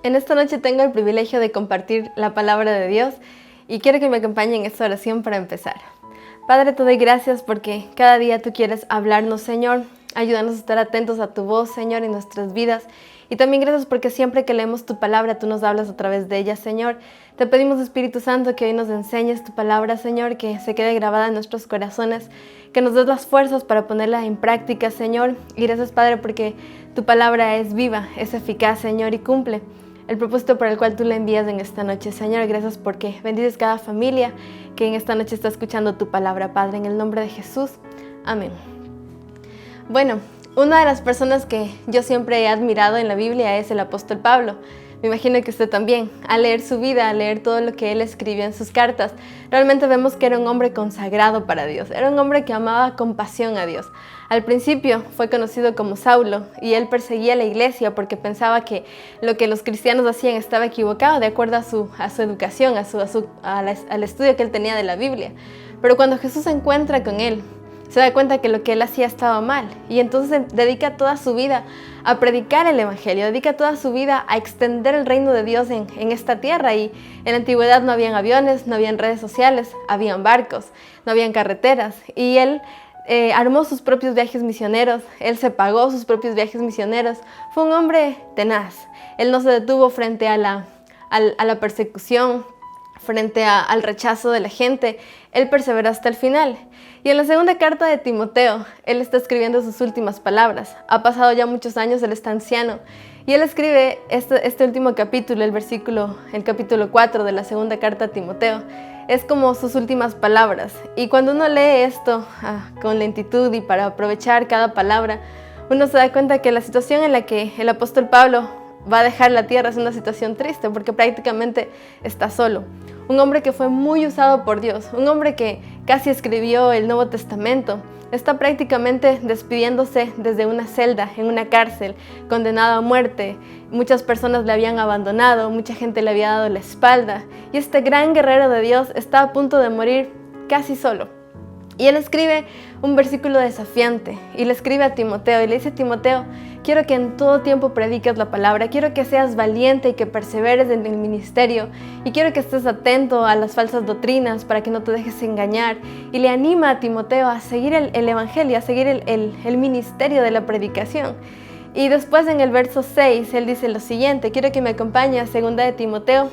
En esta noche tengo el privilegio de compartir la palabra de Dios y quiero que me acompañen en esta oración para empezar. Padre, te doy gracias porque cada día tú quieres hablarnos, Señor. Ayúdanos a estar atentos a tu voz, Señor, en nuestras vidas. Y también gracias porque siempre que leemos tu palabra, tú nos hablas a través de ella, Señor. Te pedimos, Espíritu Santo, que hoy nos enseñes tu palabra, Señor, que se quede grabada en nuestros corazones, que nos des las fuerzas para ponerla en práctica, Señor. Y gracias, Padre, porque tu palabra es viva, es eficaz, Señor, y cumple el propósito para el cual tú la envías en esta noche. Señor, gracias porque bendices cada familia que en esta noche está escuchando tu palabra, Padre, en el nombre de Jesús. Amén. Bueno, una de las personas que yo siempre he admirado en la Biblia es el apóstol Pablo. Me imagino que usted también, al leer su vida, al leer todo lo que él escribió en sus cartas, realmente vemos que era un hombre consagrado para Dios, era un hombre que amaba con pasión a Dios. Al principio fue conocido como Saulo y él perseguía a la iglesia porque pensaba que lo que los cristianos hacían estaba equivocado de acuerdo a su educación, al estudio que él tenía de la Biblia. Pero cuando Jesús se encuentra con él, se da cuenta que lo que él hacía estaba mal y entonces dedica toda su vida a predicar el evangelio, dedica toda su vida a extender el reino de Dios en esta tierra. Y en la antigüedad no habían aviones, no habían redes sociales, habían barcos, no habían carreteras y él armó sus propios viajes misioneros, él se pagó sus propios viajes misioneros. Fue un hombre tenaz, él no se detuvo frente a la persecución, frente al rechazo de la gente, él perseveró hasta el final. Y en la segunda carta de Timoteo, él está escribiendo sus últimas palabras. Ha pasado ya muchos años, él está anciano. Y él escribe este último capítulo, el capítulo 4 de la segunda carta a Timoteo. Es como sus últimas palabras. Y cuando uno lee esto con lentitud y para aprovechar cada palabra, uno se da cuenta que la situación en la que el apóstol Pablo va a dejar la tierra es una situación triste porque prácticamente está solo. Un hombre que fue muy usado por Dios, un hombre que casi escribió el Nuevo Testamento, está prácticamente despidiéndose desde una celda, en una cárcel, condenado a muerte. Muchas personas le habían abandonado, mucha gente le había dado la espalda y este gran guerrero de Dios está a punto de morir casi solo. Y él escribe un versículo desafiante y le escribe a Timoteo y le dice: Timoteo, quiero que en todo tiempo prediques la palabra, quiero que seas valiente y que perseveres en el ministerio y quiero que estés atento a las falsas doctrinas para que no te dejes engañar. Y le anima a Timoteo a seguir el evangelio, a seguir el ministerio de la predicación. Y después en el verso 6 él dice lo siguiente: quiero que me acompañe a 2 de Timoteo,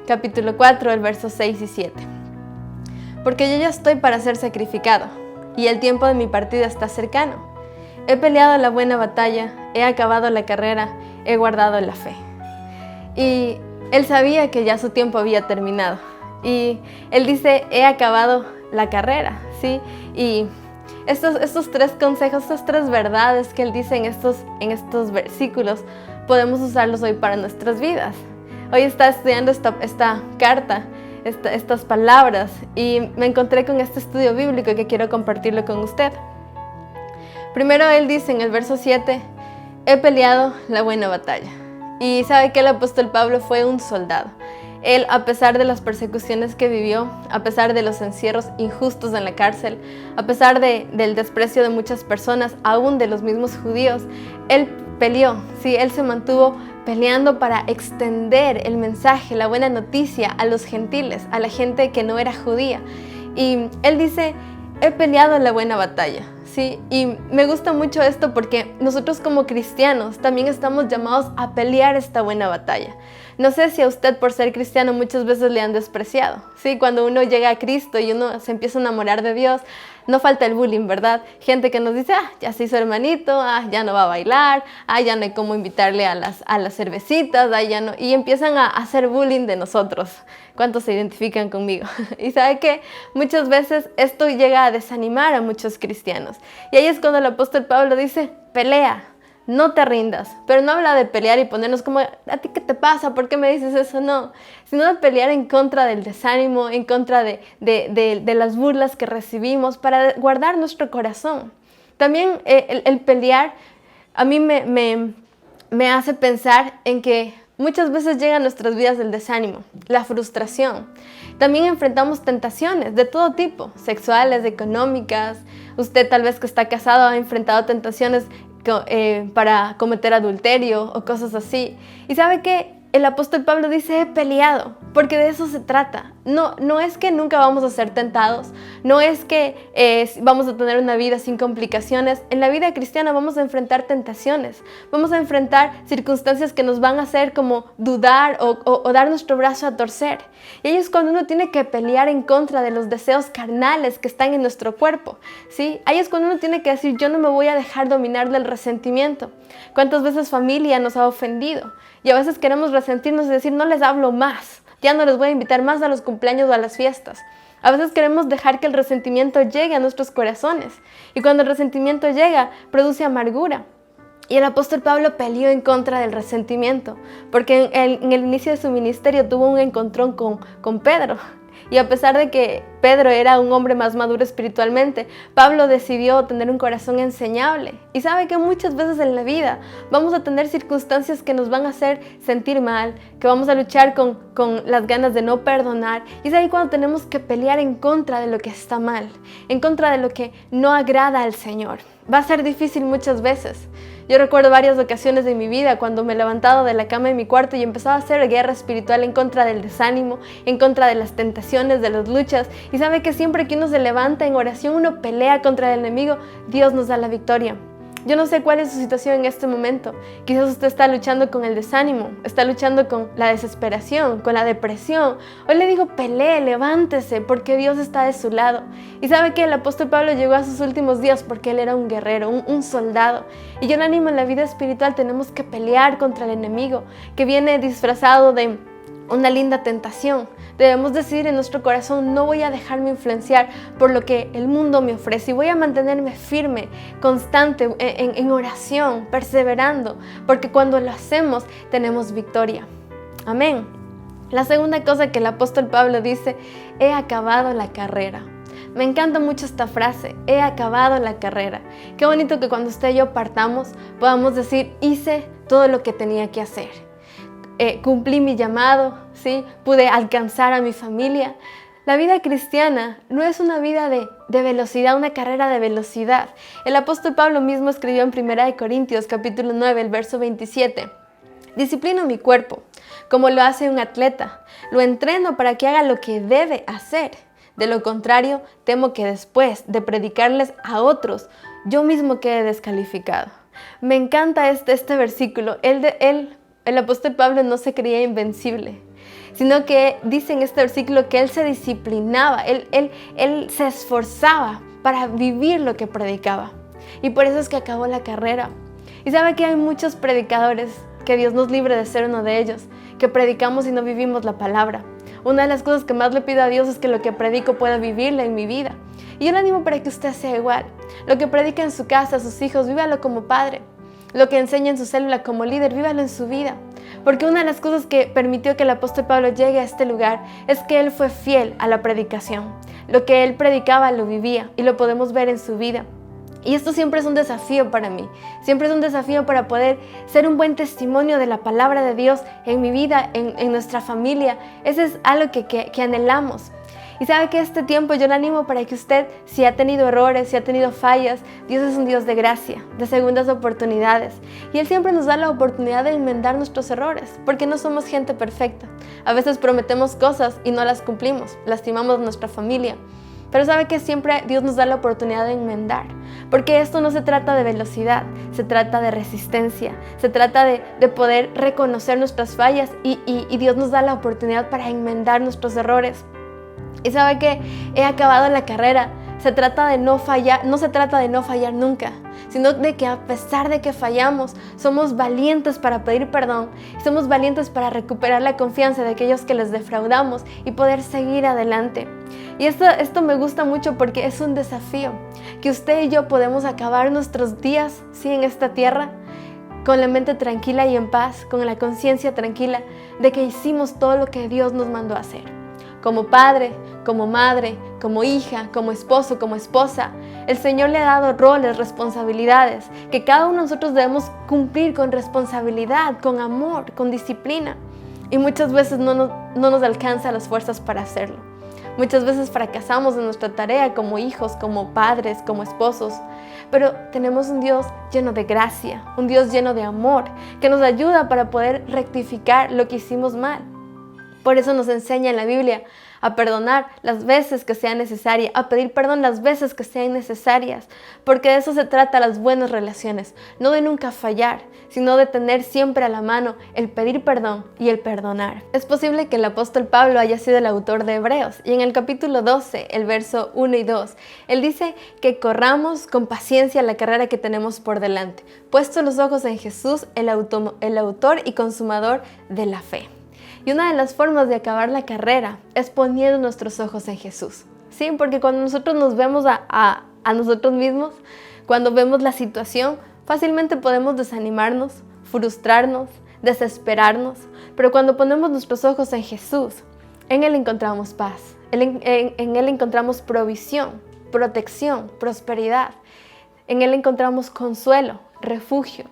capítulo 4, el verso 6 y 7. Porque yo ya estoy para ser sacrificado y el tiempo de mi partida está cercano. He peleado la buena batalla, he acabado la carrera, he guardado la fe. Y él sabía que ya su tiempo había terminado. Y él dice, he acabado la carrera, ¿sí? Y estos tres consejos, estas tres verdades que él dice en estos versículos, podemos usarlos hoy para nuestras vidas. Hoy está estudiando esta carta, estas palabras, y me encontré con este estudio bíblico que quiero compartirlo con usted. Primero él dice en el verso 7, he peleado la buena batalla. Y sabe que el apóstol Pablo fue un soldado. Él, a pesar de las persecuciones que vivió, a pesar de los encierros injustos en la cárcel, a pesar del desprecio de muchas personas, aún de los mismos judíos, él peleó, sí, él se mantuvo peleando para extender el mensaje, la buena noticia a los gentiles, a la gente que no era judía. Y él dice, he peleado la buena batalla. Sí, y me gusta mucho esto porque nosotros como cristianos también estamos llamados a pelear esta buena batalla. No sé si a usted por ser cristiano muchas veces le han despreciado. Sí, cuando uno llega a Cristo y uno se empieza a enamorar de Dios, no falta el bullying, ¿verdad? Gente que nos dice, ya se hizo hermanito, ya no va a bailar, ya no hay cómo invitarle a las cervecitas, ya no, y empiezan a hacer bullying de nosotros. ¿Cuántos se identifican conmigo? Y sabe que muchas veces esto llega a desanimar a muchos cristianos. Y ahí es cuando el apóstol Pablo dice, pelea, no te rindas. Pero no habla de pelear y ponernos como, ¿a ti qué te pasa? ¿Por qué me dices eso? No, sino de pelear en contra del desánimo, en contra de las burlas que recibimos, para guardar nuestro corazón. También el pelear a mí me hace pensar en que muchas veces llega a nuestras vidas el desánimo, la frustración. También enfrentamos tentaciones de todo tipo, sexuales, económicas. Usted tal vez que está casado ha enfrentado tentaciones para cometer adulterio o cosas así. Y sabe que el apóstol Pablo dice, he peleado, porque de eso se trata. No es que nunca vamos a ser tentados, no es que vamos a tener una vida sin complicaciones. En la vida cristiana vamos a enfrentar tentaciones, vamos a enfrentar circunstancias que nos van a hacer como dudar o dar nuestro brazo a torcer. Y ahí es cuando uno tiene que pelear en contra de los deseos carnales que están en nuestro cuerpo, ¿sí? Ahí es cuando uno tiene que decir, yo no me voy a dejar dominar del resentimiento. ¿Cuántas veces familia nos ha ofendido? Y a veces queremos resentirnos y decir, no les hablo más, ya no les voy a invitar más a los cumpleaños o a las fiestas. A veces queremos dejar que el resentimiento llegue a nuestros corazones. Y cuando el resentimiento llega, produce amargura. Y el apóstol Pablo peleó en contra del resentimiento, porque en el inicio de su ministerio tuvo un encontrón con Pedro. Y a pesar de que Pedro era un hombre más maduro espiritualmente, Pablo decidió tener un corazón enseñable. Y sabe que muchas veces en la vida vamos a tener circunstancias que nos van a hacer sentir mal, que vamos a luchar con las ganas de no perdonar. Y es ahí cuando tenemos que pelear en contra de lo que está mal, en contra de lo que no agrada al Señor. Va a ser difícil muchas veces. Yo recuerdo varias ocasiones de mi vida cuando me he levantado de la cama de mi cuarto y empezaba a hacer guerra espiritual en contra del desánimo, en contra de las tentaciones, de las luchas. Y sabe que siempre que uno se levanta en oración, uno pelea contra el enemigo, Dios nos da la victoria. Yo no sé cuál es su situación en este momento. Quizás usted está luchando con el desánimo, está luchando con la desesperación, con la depresión. Hoy le digo, pelee, levántese, porque Dios está de su lado. Y sabe que el apóstol Pablo llegó a sus últimos días porque él era un guerrero, un soldado. Y yo le animo, en la vida espiritual tenemos que pelear contra el enemigo, que viene disfrazado de una linda tentación. Debemos decidir en nuestro corazón, no voy a dejarme influenciar por lo que el mundo me ofrece y voy a mantenerme firme, constante, en oración, perseverando, porque cuando lo hacemos tenemos victoria. Amén. La segunda cosa que el apóstol Pablo dice, he acabado la carrera. Me encanta mucho esta frase, he acabado la carrera. Qué bonito que cuando usted y yo partamos podamos decir, hice todo lo que tenía que hacer. Cumplí mi llamado, ¿sí? Pude alcanzar a mi familia. La vida cristiana no es una vida de velocidad, una carrera de velocidad. El apóstol Pablo mismo escribió en 1 Corintios capítulo 9, el verso 27. Disciplino mi cuerpo, como lo hace un atleta. Lo entreno para que haga lo que debe hacer. De lo contrario, temo que después de predicarles a otros, yo mismo quede descalificado. Me encanta este versículo. El apóstol Pablo no se creía invencible, sino que dice en este versículo que él se disciplinaba, él se esforzaba para vivir lo que predicaba. Y por eso es que acabó la carrera. Y sabe que hay muchos predicadores, que Dios nos libre de ser uno de ellos, que predicamos y no vivimos la palabra. Una de las cosas que más le pido a Dios es que lo que predico pueda vivirla en mi vida. Y yo le animo para que usted sea igual. Lo que predica en su casa, a sus hijos, vívalo como padre. Lo que enseña en su célula como líder, vívalo en su vida. Porque una de las cosas que permitió que el apóstol Pablo llegue a este lugar es que él fue fiel a la predicación. Lo que él predicaba lo vivía y lo podemos ver en su vida. Y esto siempre es un desafío para mí. Siempre es un desafío para poder ser un buen testimonio de la palabra de Dios en mi vida, en nuestra familia. Eso es algo que anhelamos. Y sabe que este tiempo yo le animo para que usted, si ha tenido errores, si ha tenido fallas, Dios es un Dios de gracia, de segundas oportunidades. Y Él siempre nos da la oportunidad de enmendar nuestros errores, porque no somos gente perfecta. A veces prometemos cosas y no las cumplimos, lastimamos a nuestra familia. Pero sabe que siempre Dios nos da la oportunidad de enmendar, porque esto no se trata de velocidad, se trata de resistencia, se trata de poder reconocer nuestras fallas y Dios nos da la oportunidad para enmendar nuestros errores. Y sabe que he acabado la carrera. Se trata de no fallar, no se trata de no fallar nunca, sino de que a pesar de que fallamos, somos valientes para pedir perdón, somos valientes para recuperar la confianza de aquellos que les defraudamos y poder seguir adelante. Y esto me gusta mucho porque es un desafío, que usted y yo podemos acabar nuestros días, sí, en esta tierra, con la mente tranquila y en paz, con la conciencia tranquila de que hicimos todo lo que Dios nos mandó a hacer. Como padre, como madre, como hija, como esposo, como esposa, el Señor le ha dado roles, responsabilidades, que cada uno de nosotros debemos cumplir con responsabilidad, con amor, con disciplina. Y muchas veces no nos alcanza las fuerzas para hacerlo. Muchas veces fracasamos en nuestra tarea como hijos, como padres, como esposos. Pero tenemos un Dios lleno de gracia, un Dios lleno de amor, que nos ayuda para poder rectificar lo que hicimos mal. Por eso nos enseña en la Biblia a perdonar las veces que sea necesaria, a pedir perdón las veces que sean necesarias, porque de eso se trata las buenas relaciones, no de nunca fallar, sino de tener siempre a la mano el pedir perdón y el perdonar. Es posible que el apóstol Pablo haya sido el autor de Hebreos, y en el capítulo 12, el verso 1 y 2, él dice que corramos con paciencia la carrera que tenemos por delante, puesto los ojos en Jesús, el autor y consumador de la fe. Y una de las formas de acabar la carrera es poniendo nuestros ojos en Jesús. Sí, porque cuando nosotros nos vemos a nosotros mismos, cuando vemos la situación, fácilmente podemos desanimarnos, frustrarnos, desesperarnos. Pero cuando ponemos nuestros ojos en Jesús, en Él encontramos paz, en Él encontramos provisión, protección, prosperidad. En Él encontramos consuelo, refugio.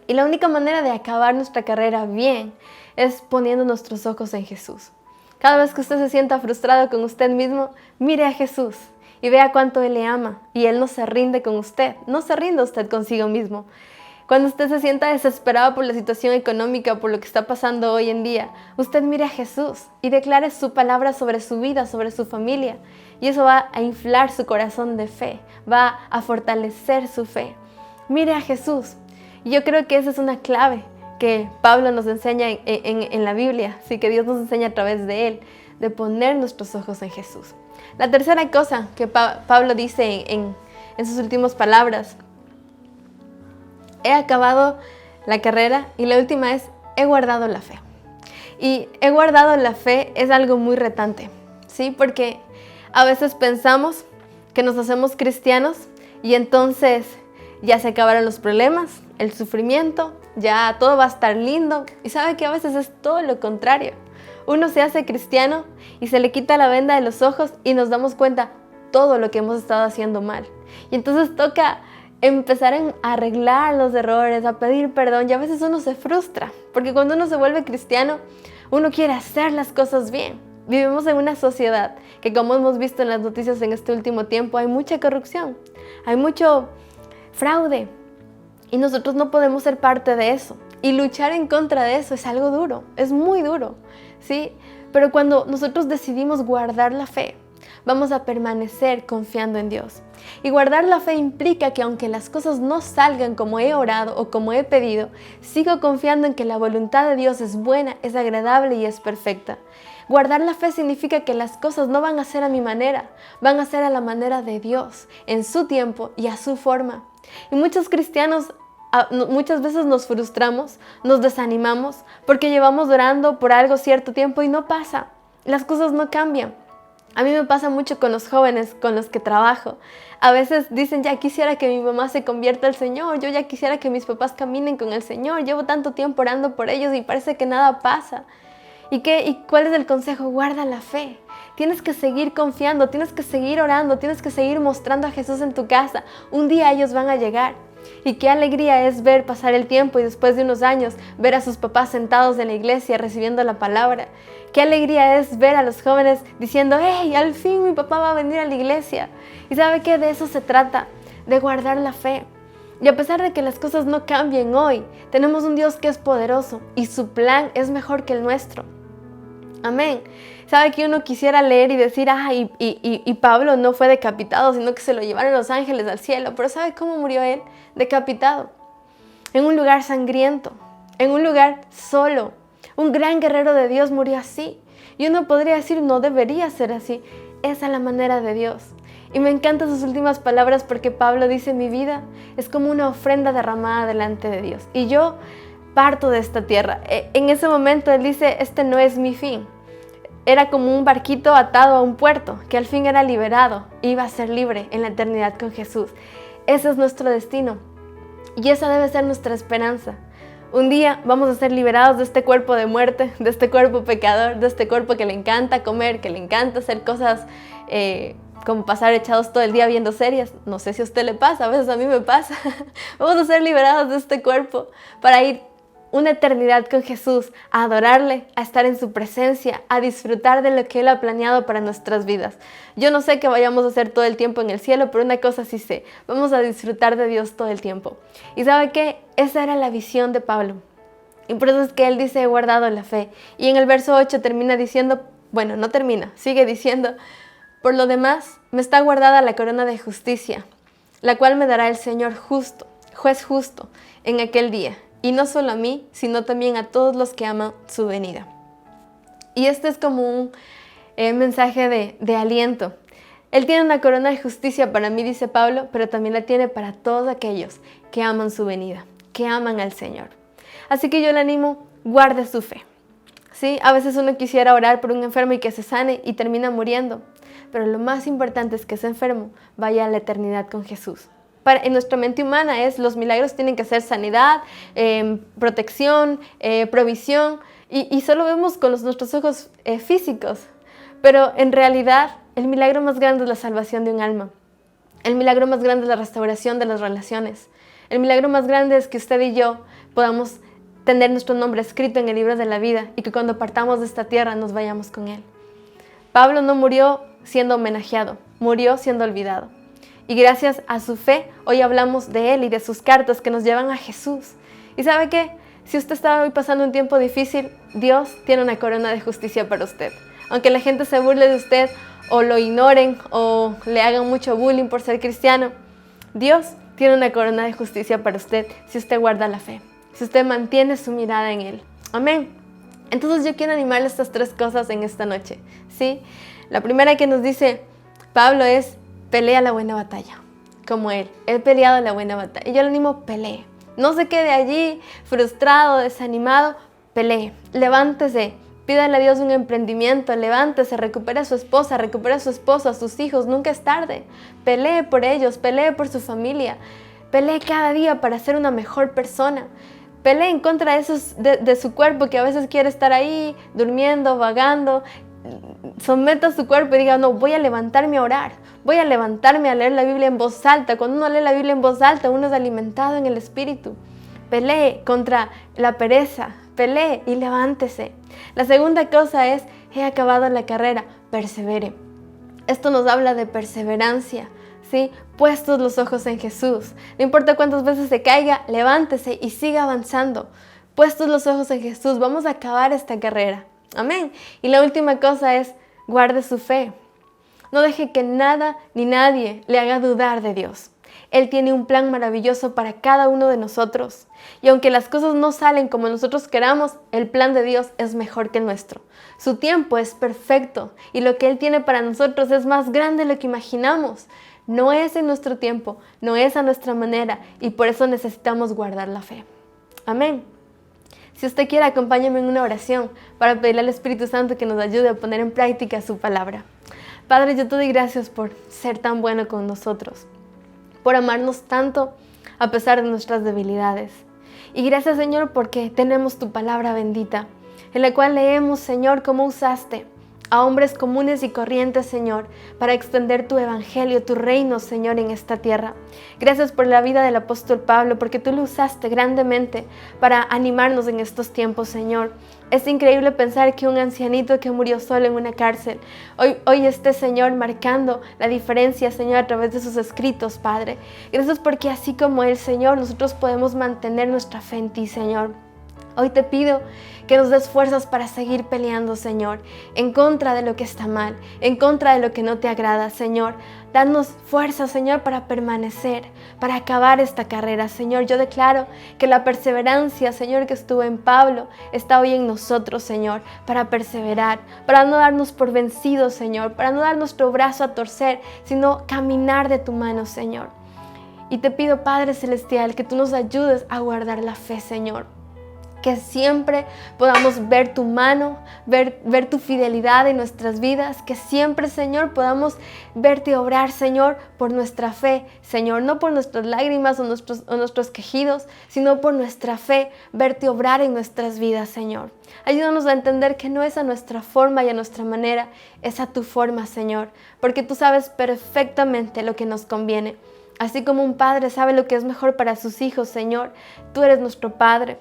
Y la única manera de acabar nuestra carrera bien es poniendo nuestros ojos en Jesús. Cada vez que usted se sienta frustrado con usted mismo, mire a Jesús y vea cuánto Él le ama. Y Él no se rinde con usted, no se rinde usted consigo mismo. Cuando usted se sienta desesperado por la situación económica, por lo que está pasando hoy en día, usted mire a Jesús y declare su palabra sobre su vida, sobre su familia. Y eso va a inflar su corazón de fe, va a fortalecer su fe. Mire a Jesús. Y yo creo que esa es una clave que Pablo nos enseña en la Biblia, sí, que Dios nos enseña a través de Él, de poner nuestros ojos en Jesús. La tercera cosa que Pablo dice en sus últimas palabras: he acabado la carrera, y la última es: he guardado la fe. Y he guardado la fe es algo muy retante, ¿sí? Porque a veces pensamos que nos hacemos cristianos y entonces ya se acabaron los problemas, el sufrimiento, ya todo va a estar lindo. Y sabe que a veces es todo lo contrario. Uno se hace cristiano y se le quita la venda de los ojos y nos damos cuenta todo lo que hemos estado haciendo mal. Y entonces toca empezar a arreglar los errores, a pedir perdón, y a veces uno se frustra, porque cuando uno se vuelve cristiano, uno quiere hacer las cosas bien. Vivimos en una sociedad que, como hemos visto en las noticias en este último tiempo, hay mucha corrupción, hay mucho fraude, y nosotros no podemos ser parte de eso. Y luchar en contra de eso es algo duro, es muy duro, ¿sí? Pero cuando nosotros decidimos guardar la fe, vamos a permanecer confiando en Dios. Y guardar la fe implica que aunque las cosas no salgan como he orado o como he pedido, sigo confiando en que la voluntad de Dios es buena, es agradable y es perfecta. Guardar la fe significa que las cosas no van a ser a mi manera, van a ser a la manera de Dios, en su tiempo y a su forma. Y muchos cristianos muchas veces nos frustramos, nos desanimamos, porque llevamos orando por algo cierto tiempo y no pasa. Las cosas no cambian. A mí me pasa mucho con los jóvenes con los que trabajo. A veces dicen: ya quisiera que mi mamá se convierta al Señor, yo ya quisiera que mis papás caminen con el Señor, llevo tanto tiempo orando por ellos y parece que nada pasa. ¿Y cuál es el consejo? Guarda la fe. Tienes que seguir confiando, tienes que seguir orando, tienes que seguir mostrando a Jesús en tu casa. Un día ellos van a llegar. Y qué alegría es ver pasar el tiempo y después de unos años ver a sus papás sentados en la iglesia recibiendo la palabra. Qué alegría es ver a los jóvenes diciendo: ¡hey, al fin mi papá va a venir a la iglesia! Y ¿sabe qué? De eso se trata, de guardar la fe. Y a pesar de que las cosas no cambien hoy, tenemos un Dios que es poderoso y su plan es mejor que el nuestro. Amén. ¿Sabe que uno quisiera leer y decir: y Pablo no fue decapitado, sino que se lo llevaron los ángeles al cielo? Pero ¿sabe cómo murió él? Decapitado. En un lugar sangriento, en un lugar solo. Un gran guerrero de Dios murió así. Y uno podría decir: no debería ser así. Esa es la manera de Dios. Y me encantan sus últimas palabras, porque Pablo dice: mi vida es como una ofrenda derramada delante de Dios. Y yo parto de esta tierra. En ese momento él dice: este no es mi fin. Era como un barquito atado a un puerto, que al fin era liberado, iba a ser libre en la eternidad con Jesús. Ese es nuestro destino y esa debe ser nuestra esperanza. Un día vamos a ser liberados de este cuerpo de muerte, de este cuerpo pecador, de este cuerpo que le encanta comer, que le encanta hacer cosas como pasar echados todo el día viendo series. No sé si a usted le pasa, a veces a mí me pasa. Vamos a ser liberados de este cuerpo para ir una eternidad con Jesús, a adorarle, a estar en su presencia, a disfrutar de lo que Él ha planeado para nuestras vidas. Yo no sé qué vayamos a hacer todo el tiempo en el cielo, pero una cosa sí sé, vamos a disfrutar de Dios todo el tiempo. ¿Y sabe qué? Esa era la visión de Pablo. Y por eso es que él dice, he guardado la fe. Y en el verso 8 termina diciendo, bueno, no termina, sigue diciendo, por lo demás, me está guardada la corona de justicia, la cual me dará el Señor justo, juez justo, en aquel día. Y no solo a mí, sino también a todos los que aman su venida. Y este es como un mensaje de aliento. Él tiene una corona de justicia para mí, dice Pablo, pero también la tiene para todos aquellos que aman su venida, que aman al Señor. Así que yo le animo, guarde su fe. ¿Sí? A veces uno quisiera orar por un enfermo y que se sane y termina muriendo. Pero lo más importante es que ese enfermo vaya a la eternidad con Jesús. En nuestra mente humana los milagros tienen que ser sanidad, protección, provisión, y solo vemos con nuestros ojos físicos. Pero en realidad el milagro más grande es la salvación de un alma. El milagro más grande es la restauración de las relaciones. El milagro más grande es que usted y yo podamos tener nuestro nombre escrito en el libro de la vida y que cuando partamos de esta tierra nos vayamos con Él. Pablo no murió siendo homenajeado, murió siendo olvidado. Y gracias a su fe, hoy hablamos de Él y de sus cartas que nos llevan a Jesús. ¿Y sabe qué? Si usted está hoy pasando un tiempo difícil, Dios tiene una corona de justicia para usted. Aunque la gente se burle de usted o lo ignoren o le hagan mucho bullying por ser cristiano, Dios tiene una corona de justicia para usted si usted guarda la fe, si usted mantiene su mirada en Él. Amén. Entonces yo quiero animarle a estas 3 cosas en esta noche, ¿sí? La primera que nos dice Pablo es, pelea la buena batalla, como Él. He peleado la buena batalla. Y yo le animo, pelee. No se quede allí frustrado, desanimado, pelee. Levántese, pídale a Dios un emprendimiento, levántese, recupere a su esposa, recupere a su esposo, a sus hijos, nunca es tarde. Pelee por ellos, pelee por su familia. Pelee cada día para ser una mejor persona. Pelee en contra de su cuerpo que a veces quiere estar ahí durmiendo, vagando. Someta su cuerpo y diga, no, voy a levantarme a orar, voy a levantarme a leer la Biblia en voz alta. Cuando uno lee la Biblia en voz alta, uno es alimentado en el Espíritu. Pelee contra la pereza, pelee y levántese. La segunda cosa es, he acabado la carrera, persevere. Esto nos habla de perseverancia, ¿sí? Puestos los ojos en Jesús. No importa cuántas veces se caiga, levántese y siga avanzando. Puestos los ojos en Jesús, vamos a acabar esta carrera. Amén. Y la última cosa es, guarde su fe. No deje que nada ni nadie le haga dudar de Dios. Él tiene un plan maravilloso para cada uno de nosotros. Y aunque las cosas no salen como nosotros queramos, el plan de Dios es mejor que el nuestro. Su tiempo es perfecto y lo que Él tiene para nosotros es más grande de lo que imaginamos. No es en nuestro tiempo, no es a nuestra manera y por eso necesitamos guardar la fe. Amén. Si usted quiere, acompáñame en una oración para pedirle al Espíritu Santo que nos ayude a poner en práctica su palabra. Padre, yo te doy gracias por ser tan bueno con nosotros, por amarnos tanto a pesar de nuestras debilidades. Y gracias, Señor, porque tenemos tu palabra bendita, en la cual leemos, Señor, cómo usaste a hombres comunes y corrientes, Señor, para extender tu evangelio, tu reino, Señor, en esta tierra. Gracias por la vida del apóstol Pablo, porque tú lo usaste grandemente para animarnos en estos tiempos, Señor. Es increíble pensar que un ancianito que murió solo en una cárcel, hoy esté, Señor, marcando la diferencia, Señor, a través de sus escritos, Padre. Gracias porque así como Él, Señor, nosotros podemos mantener nuestra fe en ti, Señor. Hoy te pido que nos des fuerzas para seguir peleando, Señor, en contra de lo que está mal, en contra de lo que no te agrada, Señor. Danos fuerzas, Señor, para permanecer, para acabar esta carrera, Señor. Yo declaro que la perseverancia, Señor, que estuvo en Pablo, está hoy en nosotros, Señor, para perseverar, para no darnos por vencidos, Señor, para no dar nuestro brazo a torcer, sino caminar de tu mano, Señor. Y te pido, Padre Celestial, que tú nos ayudes a guardar la fe, Señor. Que siempre podamos ver tu mano, ver tu fidelidad en nuestras vidas. Que siempre, Señor, podamos verte obrar, Señor, por nuestra fe. Señor, no por nuestras lágrimas o nuestros quejidos, sino por nuestra fe, verte obrar en nuestras vidas, Señor. Ayúdanos a entender que no es a nuestra forma y a nuestra manera, es a tu forma, Señor. Porque tú sabes perfectamente lo que nos conviene. Así como un padre sabe lo que es mejor para sus hijos, Señor, tú eres nuestro Padre.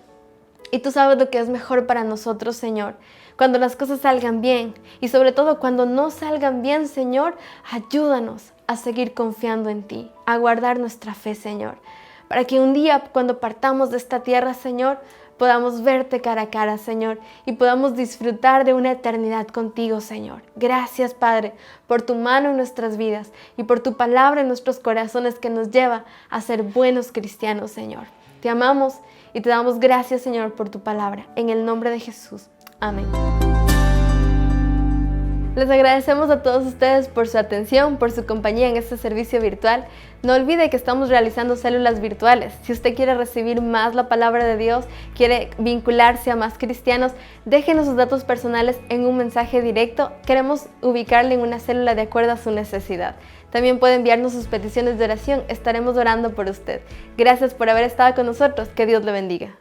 Y tú sabes lo que es mejor para nosotros, Señor. Cuando las cosas salgan bien y sobre todo cuando no salgan bien, Señor, ayúdanos a seguir confiando en ti, a guardar nuestra fe, Señor. Para que un día cuando partamos de esta tierra, Señor, podamos verte cara a cara, Señor, y podamos disfrutar de una eternidad contigo, Señor. Gracias, Padre, por tu mano en nuestras vidas y por tu palabra en nuestros corazones que nos lleva a ser buenos cristianos, Señor. Te amamos y te damos gracias, Señor, por tu palabra. En el nombre de Jesús. Amén. Les agradecemos a todos ustedes por su atención, por su compañía en este servicio virtual. No olvide que estamos realizando células virtuales. Si usted quiere recibir más la palabra de Dios, quiere vincularse a más cristianos, déjenos sus datos personales en un mensaje directo. Queremos ubicarle en una célula de acuerdo a su necesidad. También puede enviarnos sus peticiones de oración. Estaremos orando por usted. Gracias por haber estado con nosotros. Que Dios le bendiga.